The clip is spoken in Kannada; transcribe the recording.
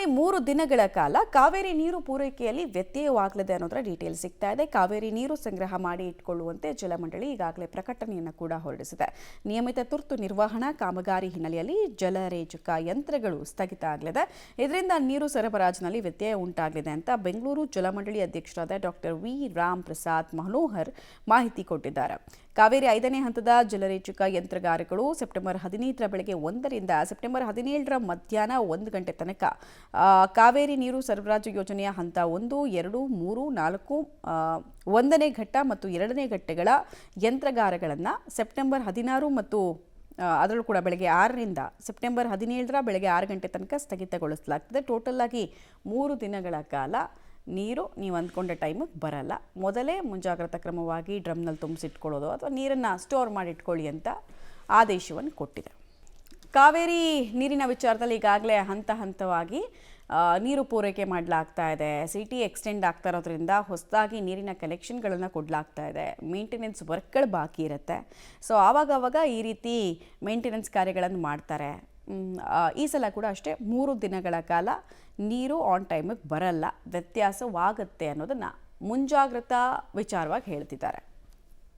ಒಟ್ಟಿನಲ್ಲಿ 3 ದಿನಗಳ ಕಾಲ ಕಾವೇರಿ ನೀರು ಪೂರೈಕೆಯಲ್ಲಿ ವ್ಯತ್ಯಯವಾಗಲಿದೆ ಅನ್ನೋದರ ಡೀಟೇಲ್ ಸಿಗ್ತಾ ಇದೆ. ಕಾವೇರಿ ನೀರು ಸಂಗ್ರಹ ಮಾಡಿ ಇಟ್ಕೊಳ್ಳುವಂತೆ ಜಲಮಂಡಳಿ ಈಗಾಗಲೇ ಪ್ರಕಟಣೆಯನ್ನು ಕೂಡ ಹೊರಡಿಸಿದೆ. ನಿಯಮಿತ ತುರ್ತು ನಿರ್ವಹಣಾ ಕಾಮಗಾರಿ ಹಿನ್ನೆಲೆಯಲ್ಲಿ ಜಲರೇಚಕ ಯಂತ್ರಗಳು ಸ್ಥಗಿತ ಆಗಲಿದೆ. ಇದರಿಂದ ನೀರು ಸರಬರಾಜಿನಲ್ಲಿ ವ್ಯತ್ಯಯ ಉಂಟಾಗಲಿದೆ ಅಂತ ಬೆಂಗಳೂರು ಜಲಮಂಡಳಿ ಅಧ್ಯಕ್ಷರಾದ ಡಾಕ್ಟರ್ ವಿ ರಾಮ್ ಪ್ರಸಾದ್ ಮನೋಹರ್ ಮಾಹಿತಿ ಕೊಟ್ಟಿದ್ದಾರೆ. ಕಾವೇರಿ 5ನೇ ಹಂತದ ಜಲರೇಚಕ ಯಂತ್ರಗಾರಗಳು ಸೆಪ್ಟೆಂಬರ್ 15ರ ಬೆಳಗ್ಗೆ 1ರಿಂದ ಸೆಪ್ಟೆಂಬರ್ 17ರ ಮಧ್ಯಾಹ್ನ 1 ಗಂಟೆ ತನಕ ಕಾವೇರಿ ನೀರು ಸರಬರಾಜು ಯೋಜನೆಯ ಹಂತ 1, 2, 3, 4, 1ನೇ ಘಟ್ಟ ಮತ್ತು 2ನೇ ಘಟ್ಟಗಳ ಯಂತ್ರಗಾರಗಳನ್ನು ಸೆಪ್ಟೆಂಬರ್ 16 ಮತ್ತು ಅದರಲ್ಲೂ ಕೂಡ ಬೆಳಗ್ಗೆ 6ರಿಂದ ಸೆಪ್ಟೆಂಬರ್ 17ರ ಬೆಳಗ್ಗೆ 6 ಗಂಟೆ ತನಕ ಸ್ಥಗಿತಗೊಳಿಸಲಾಗ್ತದೆ. ಟೋಟಲ್ ಆಗಿ 3 ದಿನಗಳ ಕಾಲ ನೀರು ನೀವು ಅಂದ್ಕೊಂಡ ಟೈಮಿಗೆ ಬರಲ್ಲ. ಮೊದಲೇ ಮುಂಜಾಗ್ರತಾ ಕ್ರಮವಾಗಿ ಡ್ರಮ್ನಲ್ಲಿ ತುಂಬಿಸಿಟ್ಕೊಳ್ಳೋದು ಅಥವಾ ನೀರನ್ನು ಸ್ಟೋರ್ ಮಾಡಿ ಇಟ್ಕೊಳ್ಳಿ ಅಂತ ಆದೇಶವನ್ನು ಕೊಟ್ಟಿದೆ. ಕಾವೇರಿ ನೀರಿನ ವಿಚಾರದಲ್ಲಿ ಈಗಾಗಲೇ ಹಂತ ಹಂತವಾಗಿ ನೀರು ಪೂರೈಕೆ ಮಾಡಲಾಗ್ತಾ ಇದೆ. ಸಿಟಿ ಎಕ್ಸ್ಟೆಂಡ್ ಆಗ್ತಾ ಇರೋದ್ರಿಂದ ಹೊಸದಾಗಿ ನೀರಿನ ಕಲೆಕ್ಷನ್ಗಳನ್ನು ಕೊಡಲಾಗ್ತಾ ಇದೆ. ಮೇಂಟೆನೆನ್ಸ್ ವರ್ಕ್ಗಳು ಬಾಕಿ ಇರುತ್ತೆ. ಸೊ ಆವಾಗವಾಗ ಈ ರೀತಿ ಮೇಂಟೆನೆನ್ಸ್ ಕಾರ್ಯಗಳನ್ನು ಮಾಡ್ತಾರೆ. ಈ ಸಲ ಕೂಡ ಅಷ್ಟೇ 3 ದಿನಗಳ ಕಾಲ ನೀರು ಆನ್ ಟೈಮಿಗೆ ಬರಲ್ಲ, ವ್ಯತ್ಯಾಸವಾಗುತ್ತೆ ಅನ್ನೋದನ್ನು ಮುಂಜಾಗ್ರತಾ ವಿಚಾರವಾಗಿ ಹೇಳ್ತಿದ್ದಾರೆ.